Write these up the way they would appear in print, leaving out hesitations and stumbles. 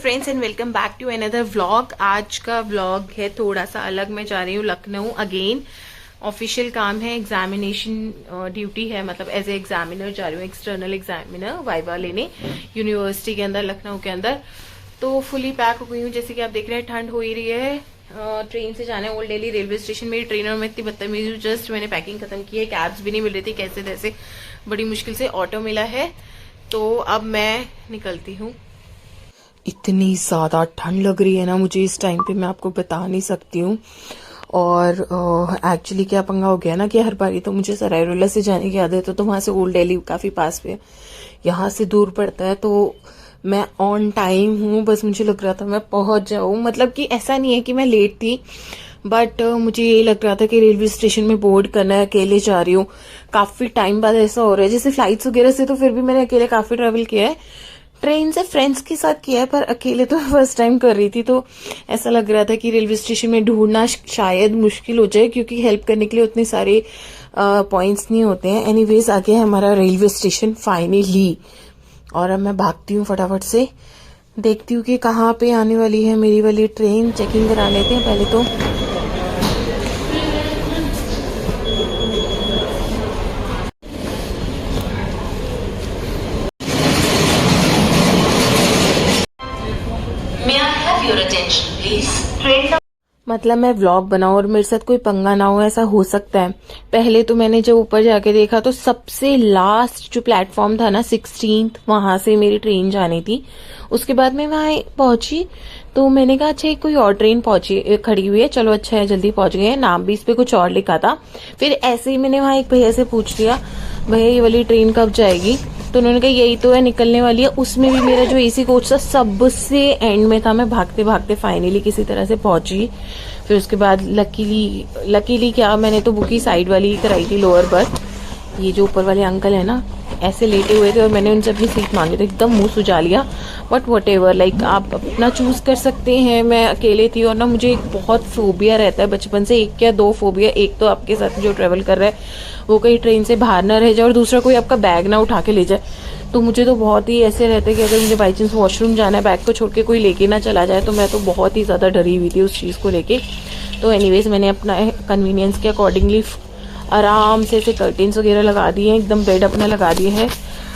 Friends and welcome back to another vlog. आज का vlog है थोड़ा सा अलग। मैं जा रही हूँ लखनऊ अगेन। ऑफिशियल काम है, एग्जामिनेशन ड्यूटी है, मतलब एज ए एग्जामिनर जा रही हूँ, एक्सटर्नल एग्जामिनर वाइवा लेने यूनिवर्सिटी के अंदर, लखनऊ के अंदर। तो फुली पैक हो गई हूँ, जैसे कि आप देख रहे हैं ठंड हो ही रही है। ट्रेन से जाना है ओल्ड दिल्ली रेलवे स्टेशन। मेरी ट्रेनर में इतनी बदतमीजी हुई, जस्ट मैंने पैकिंग खत्म की है, कैब्स भी नहीं मिल रही थी, कैसे तैसे बड़ी मुश्किल से ऑटो मिला है। तो अब मैं निकलती हूँ। इतनी ज़्यादा ठंड लग रही है ना मुझे इस टाइम पे, मैं आपको बता नहीं सकती हूँ। और एक्चुअली क्या पंगा हो गया ना कि हर बारी तो मुझे सरायरोला से जाने की आदत है, तो वहाँ से ओल्ड दिल्ली काफ़ी पास पे है, यहाँ से दूर पड़ता है। तो मैं ऑन टाइम हूँ, बस मुझे लग रहा था मैं पहुँच जाऊँ। मतलब कि ऐसा नहीं है कि मैं लेट थी, बट मुझे ये लग रहा था कि रेलवे स्टेशन में बोर्ड करना है, अकेले जा रही हूँ। काफ़ी टाइम बाद ऐसा हो रहा है, जैसे फ्लाइट्स वगैरह से तो फिर भी मैंने अकेले काफ़ी ट्रैवल किया है, ट्रेन से फ्रेंड्स के साथ किया है, पर अकेले तो फर्स्ट टाइम कर रही थी। तो ऐसा लग रहा था कि रेलवे स्टेशन में ढूंढना शायद मुश्किल हो जाए, क्योंकि हेल्प करने के लिए उतने सारे पॉइंट्स नहीं होते हैं। एनीवेज आ गया है हमारा रेलवे स्टेशन फाइनली, और अब मैं भागती हूँ फटाफट से, देखती हूँ कि कहाँ पे आने वाली है मेरी वाली ट्रेन। चेकिंग करा लेते हैं पहले तो। मतलब मैं व्लॉग बनाऊं और मेरे साथ कोई पंगा ना हो, ऐसा हो सकता है। पहले तो मैंने जब ऊपर जाके देखा तो सबसे लास्ट जो प्लेटफॉर्म था ना 16th, वहां से मेरी ट्रेन जानी थी। उसके बाद मैं वहां पहुंची तो मैंने कहा अच्छा कोई और ट्रेन पहुंची खड़ी हुई है, चलो अच्छा है जल्दी पहुंच गए हैं। नाम भी इस पे कुछ और लिखा था। फिर ऐसे ही मैंने वहां एक भैया से पूछ लिया, भैया ये वाली ट्रेन कब जाएगी? तो उन्होंने कहा यही तो है, निकलने वाली है। उसमें भी मेरा जो एसी कोच था सबसे एंड में था। मैं भागते भागते फाइनली किसी तरह से पहुंची। फिर उसके बाद लकीली क्या, मैंने तो बुकी साइड वाली ही कराई थी, लोअर बर्थ। ये जो ऊपर वाले अंकल है ना, ऐसे लेटे हुए थे और मैंने उनसे अपनी सीट मांगी, तो एकदम मुंह सुझा लिया। बट वट एवर, लाइक आप अपना चूज कर सकते हैं। मैं अकेले थी और ना मुझे एक बहुत फोबिया रहता है बचपन से, एक या दो फोबिया। एक तो आपके साथ जो ट्रेवल कर रहा है वो कहीं ट्रेन से बाहर ना रह जाए, और दूसरा कोई आपका बैग ना उठा के ले जाए। तो मुझे तो बहुत ही ऐसे रहता है कि अगर मुझे बाई चांस वॉशरूम जाना है, बैग को छोड़ के कोई लेके ना चला जाए। तो मैं तो बहुत ही ज़्यादा डरी हुई थी उस चीज़ को लेके। तो एनीवेज मैंने अपना कन्वीनियंस के अकॉर्डिंगली आराम से ऐसे कर्टेन्स वगैरह लगा दिए हैं, एकदम बेड अपना लगा दिए है,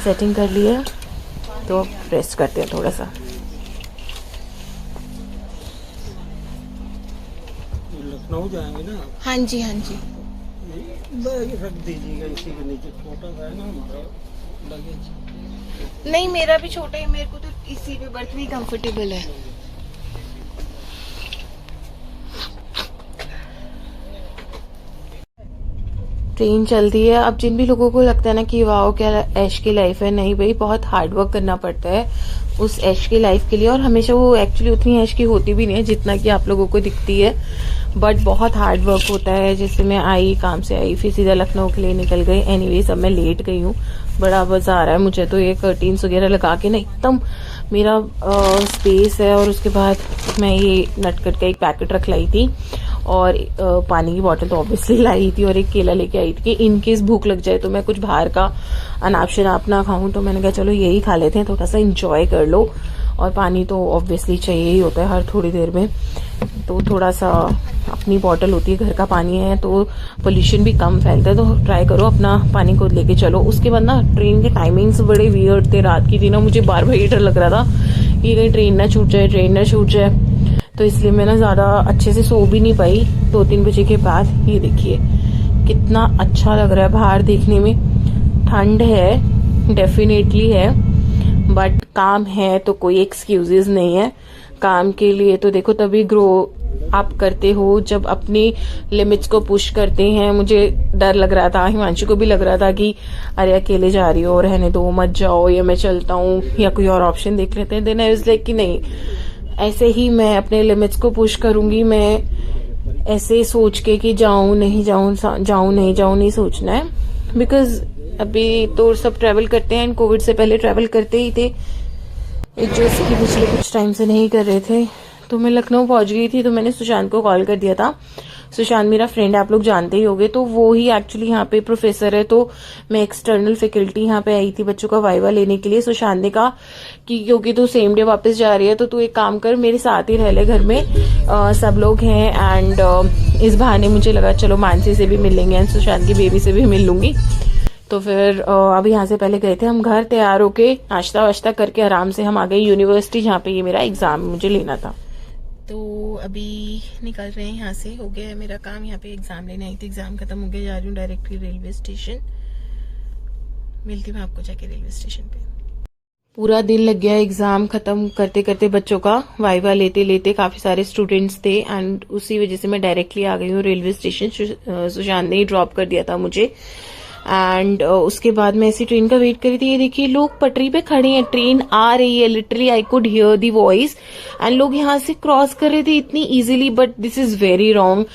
सेटिंग कर ली है। तो रेस्ट करते हैं थोड़ा सा। लखनऊ जाएंगे ना? हाँ जी हाँ जी। बैग रख दीजिएगा इसी के नीचे, छोटा सा है ना हमारा लगेज। नहीं मेरा भी छोटा है, मेरे को तो इसी पे बर्थ भी कंफर्टेबल है। ट्रेन चलती है। अब जिन भी लोगों को लगता है ना कि वाओ क्या ऐश की लाइफ है, नहीं भाई, बहुत हार्ड वर्क करना पड़ता है उस ऐश की लाइफ के लिए। और हमेशा वो एक्चुअली उतनी ऐश की होती भी नहीं है जितना कि आप लोगों को दिखती है, बट बहुत हार्ड वर्क होता है। जैसे मैं आई, काम से आई, फिर सीधा लखनऊ के लिए निकल गई। एनीवेज अब मैं लेट गई हूँ, बड़ा मजा आ रहा है मुझे तो। ये कर्टेन्स वगैरह लगा के ना एकदम मेरा स्पेस है। और उसके बाद मैं ये नटखट का एक पैकेट रख लाई थी, और पानी की बोतल तो ऑब्वियसली लाई थी, और एक केला लेके आई थी कि इनकेस भूख लग जाए तो मैं कुछ बाहर का अनाप शनाप ना खाऊं। तो मैंने कहा चलो यही खा लेते हैं, थोड़ा सा इंजॉय कर लो। और पानी तो ऑब्वियसली चाहिए ही होता है हर थोड़ी देर में। तो थोड़ा सा अपनी बोतल होती है, घर का पानी है तो पोल्यूशन भी कम फैलता है। तो ट्राई करो अपना पानी को लेके चलो। उसके बाद ना ट्रेन के टाइमिंग्स बड़े वियर्ड थे। रात की थी ना, मुझे बार बार ये डर लग रहा था कि कहीं ट्रेन ना छूट जाए, ट्रेन ना छूट जाए। तो इसलिए मैं ना ज़्यादा अच्छे से सो भी नहीं पाई 2-3 बजे के बाद। ये देखिए कितना अच्छा लग रहा है बाहर देखने में। ठंड है, डेफिनेटली है, बट काम है तो कोई एक्सक्यूजेस नहीं है। काम के लिए तो देखो तभी ग्रो आप करते हो जब अपनी लिमिट्स को पुश करते हैं। मुझे डर लग रहा था, हिमांशु को भी लग रहा था कि अरे अकेले जा रही हो, रहने दो, मत जाओ, या मैं चलता हूँ, या कोई और ऑप्शन देख लेते हैं। देन आई वाज लाइक कि नहीं, ऐसे ही मैं अपने लिमिट्स को पुश करूंगी। मैं ऐसे सोच के कि जाऊं नहीं सोचना है, बिकॉज अभी तो सब ट्रैवल करते हैं, कोविड से पहले ट्रैवल करते ही थे, जैसे कि पिछले कुछ टाइम से नहीं कर रहे थे। तो मैं लखनऊ पहुंच गई थी, तो मैंने सुशांत को कॉल कर दिया था। सुशांत मेरा फ्रेंड आप लोग जानते ही होंगे, तो वो ही एक्चुअली यहाँ पे प्रोफेसर है। तो मैं एक्सटर्नल फैकल्टी यहाँ पे आई थी बच्चों का वाइवा लेने के लिए। सुशांत ने कहा कि क्योंकि तू सेम डे वापस जा रही है तो तू एक काम कर, मेरे साथ ही रह ले घर में, सब लोग हैं। एंड इस बहाने मुझे लगा चलो मानसी से भी मिल लेंगे एंड सुशांत की बेबी से भी मिल लूंगी। तो फिर अब यहाँ से पहले गए थे हम घर, तैयार होके नाश्ता वाश्ता करके आराम से हम आ गए यूनिवर्सिटी, जहाँ पे ये मेरा एग्जाम मुझे लेना था। तो अभी निकल रहे हैं यहाँ से, हो गया है मेरा काम। यहाँ पे एग्जाम लेने आई थी, एग्जाम खत्म हो गया, जा रही हूँ डायरेक्टली रेलवे स्टेशन। मिलती हूँ आपको जाके रेलवे स्टेशन पे। पूरा दिन लग गया एग्जाम खत्म करते करते, बच्चों का वाइवा लेते लेते। काफी सारे स्टूडेंट्स थे एंड उसी वजह से मैं डायरेक्टली आ गई हूँ रेलवे स्टेशन। सुशांत ने ही ड्रॉप कर दिया था मुझे। एंड उसके बाद मैं ऐसी ट्रेन का वेट करी थी। ये देखिए लोग पटरी पे खड़े हैं, ट्रेन आ रही है, literally I could hear the voice and लोग यहाँ से क्रॉस कर रहे थे इतनी easily, but this is very wrong.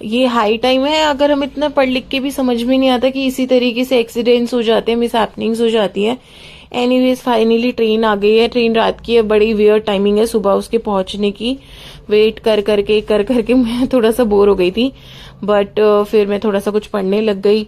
ये हाई टाइम है, अगर हम इतना पढ़ लिख के भी समझ में नहीं आता कि इसी तरीके से एक्सीडेंट्स हो जाते हैं, मिस हैपनिंग्स हो जाती है। एनीवेज फाइनली ट्रेन आ गई है। ट्रेन रात की है, बड़ी वियर्ड टाइमिंग है सुबह उसके पहुंचने की। वेट कर करके मैं थोड़ा सा बोर हो गई थी, बट फिर मैं थोड़ा सा कुछ पढ़ने लग गई।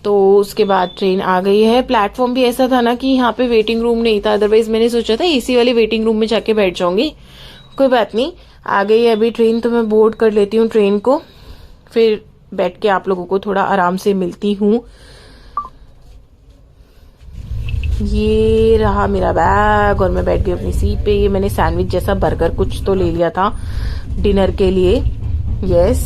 तो उसके बाद ट्रेन आ गई है। प्लेटफॉर्म भी ऐसा था ना कि यहाँ पे वेटिंग रूम नहीं था, अदरवाइज मैंने सोचा था एसी वाले वेटिंग रूम में जाके बैठ जाऊंगी। कोई बात नहीं, आ गई है अभी ट्रेन, तो मैं बोर्ड कर लेती हूँ ट्रेन को, फिर बैठ के आप लोगों को थोड़ा आराम से मिलती हूँ। ये रहा मेरा बैग और मैं बैठ गई अपनी सीट पे। ये मैंने सैंडविच जैसा बर्गर कुछ तो ले लिया था डिनर के लिए। यस,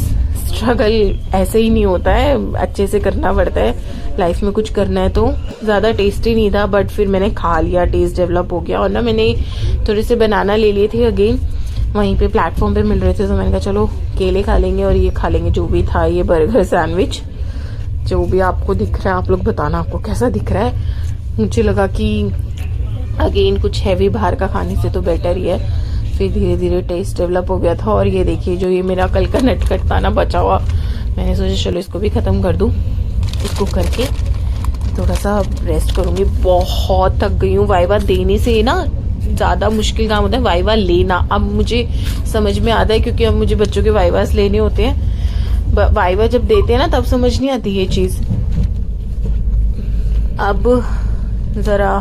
स्ट्रगल ऐसे ही नहीं होता है, अच्छे से करना पड़ता है लाइफ में। कुछ करना है तो ज्यादा टेस्टी नहीं था, बट फिर मैंने खा लिया, टेस्ट डेवलप हो गया। और ना मैंने थोड़े से बनाना ले लिए थे अगेन, वहीं पे प्लेटफॉर्म पे मिल रहे थे, तो मैंने कहा चलो केले खा लेंगे और ये खा लेंगे जो भी था, ये बर्गर सैंडविच जो भी आपको दिख रहा है। आप लोग बताना आपको कैसा दिख रहा है। मुझे लगा कि अगेन कुछ हैवी बाहर का खाने से तो बेटर ही है। फिर धीरे धीरे टेस्ट डेवलप हो गया था। और ये देखिए जो ये मेरा कल का नटखट था ना बचा हुआ, मैंने सोचा चलो इसको भी खत्म कर दूं। इसको करके थोड़ा सा रेस्ट करूंगी। बहुत थक गई हूँ। वाइवा देने से ना ज्यादा मुश्किल काम होता है वाइवा लेना। अब मुझे समझ में आता है, क्योंकि अब मुझे बच्चों के वाइवास लेने होते हैं। वाइवा जब देते हैं ना तब समझ नहीं आती ये चीज। अब जरा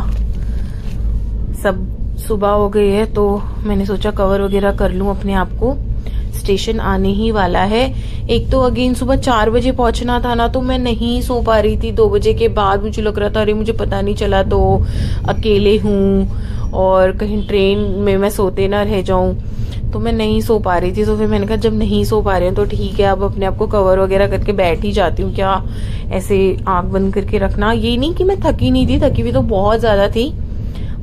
सब सुबह हो गई है तो मैंने सोचा कवर वगैरह कर लूं अपने आप को। स्टेशन आने ही वाला है। एक तो अगेन सुबह 4 बजे पहुंचना था ना, तो मैं नहीं सो पा रही थी। 2 बजे के बाद मुझे लग रहा था अरे मुझे पता नहीं चला तो अकेले हूँ और कहीं ट्रेन में मैं सोते ना रह जाऊं, तो मैं नहीं सो पा रही थी। तो फिर मैंने कहा जब नहीं सो पा रहे हैं तो ठीक है, अब अपने आप को कवर वगैरह करके बैठ ही जाती हूँ। क्या ऐसे आंख बंद करके रखना। ये नहीं कि मैं थकी नहीं थी, थकी हुई तो बहुत ज्यादा थी,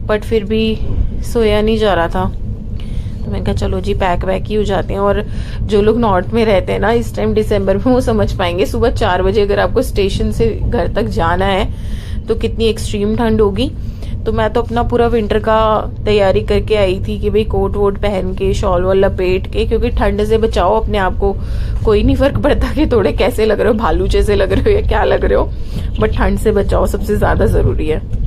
बट फिर भी सोया नहीं जा रहा था। तो मैंने कहा चलो जी पैक वैक ही हो जाते हैं। और जो लोग नॉर्थ में रहते हैं ना इस टाइम दिसंबर में, वो समझ पाएंगे सुबह 4 बजे अगर आपको स्टेशन से घर तक जाना है तो कितनी एक्सट्रीम ठंड होगी। तो मैं तो अपना पूरा विंटर का तैयारी करके आई थी कि भाई कोट वोट पहन के, शॉल वॉल लपेट के, क्योंकि ठंड से बचाओ अपने आप को। कोई नहीं फर्क पड़ता कि थोड़े कैसे लग रहे हो, भालू जैसे लग रहे हो या क्या लग रहे हो, बट ठंड से बचाओ सबसे ज्यादा जरूरी है।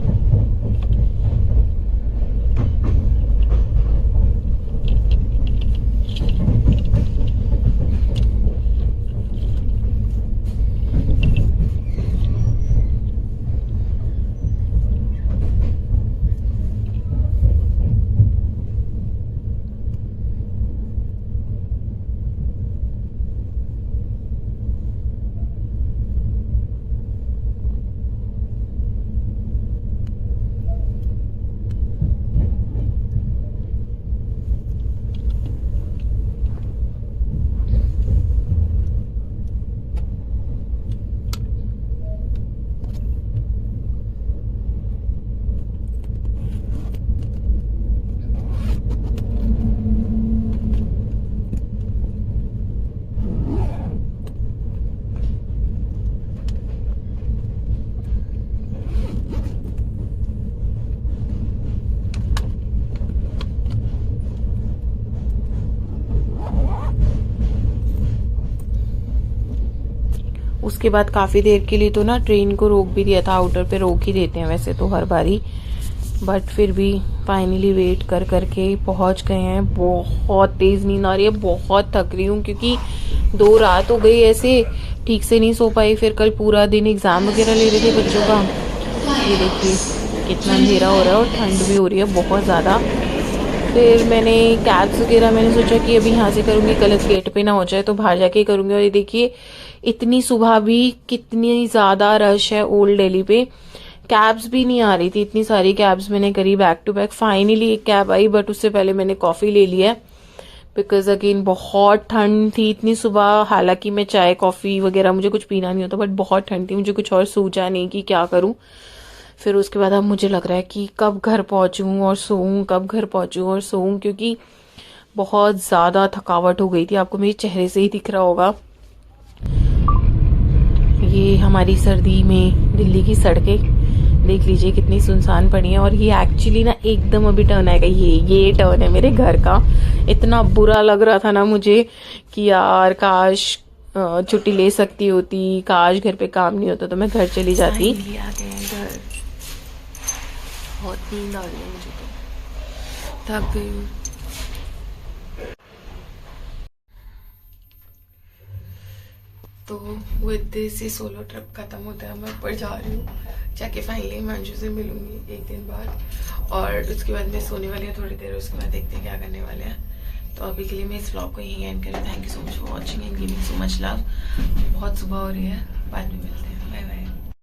उसके बाद काफी देर के लिए तो ना ट्रेन को रोक भी दिया था, आउटर पे रोक ही देते हैं वैसे तो हर बारी, बट फिर भी फाइनली वेट कर करके पहुंच गए हैं। बहुत तेज नींद आ रही है, बहुत थक रही हूँ, क्योंकि 2 रात हो गई ऐसे, ठीक से नहीं सो पाई। फिर कल पूरा दिन एग्ज़ाम वगैरह ले रहे थे बच्चों का। ये देखिए कितना अंधेरा हो रहा है और ठंड भी हो रही है बहुत ज़्यादा। फिर मैंने कैब्स वगैरह, मैंने सोचा कि अभी यहाँ से करूँगी, गलत गेट पे ना हो जाए, तो बाहर जाके ही करूँगी। और ये देखिए इतनी सुबह भी कितनी ज़्यादा रश है ओल्ड दिल्ली पे। कैब्स भी नहीं आ रही थी, इतनी सारी कैब्स मैंने करी बैक टू बैक। फाइनली एक कैब आई, बट उससे पहले मैंने कॉफ़ी ले लिया बिकॉज अगेन बहुत ठंड थी इतनी सुबह। हालांकि मैं चाय कॉफ़ी वगैरह मुझे कुछ पीना नहीं होता, बट बहुत ठंड थी, मुझे कुछ और सूझा नहीं कि क्या करूं। फिर उसके बाद अब मुझे लग रहा है कि कब घर पहुंचूं और सोऊं, कब घर पहुंचूं और सोऊं, क्योंकि बहुत ज़्यादा थकावट हो गई थी। आपको मेरे चेहरे से ही दिख रहा होगा। ये हमारी सर्दी में दिल्ली की सड़कें देख लीजिए कितनी सुनसान पड़ी है। और ये एक्चुअली ना एकदम अभी टर्न आएगा, ये टर्न है मेरे घर का। इतना बुरा लग रहा था ना मुझे कि यार काश छुट्टी ले सकती होती, काश घर पे काम नहीं होता तो मैं घर चली जाती। आ गए हैं घर, बहुत नींद आ रही है मुझे, तो थक गई हूँ। तो विद दिस ये सोलो ट्रिप खत्म होता है। मैं ऊपर जा रही हूँ, जाके फाइनली मंजू से मिलूंगी एक दिन बाद, और उसके बाद मैं सोने वाली हूँ थोड़ी देर। उसके बाद देखते हैं क्या करने वाले हैं। तो अभी के लिए मैं इस व्लॉग को यहीं एंड करूँ। Thank you so much for watching and giving so much love. बहुत सुबह हो रही है, बाद में मिलते हैं, बाय बाय।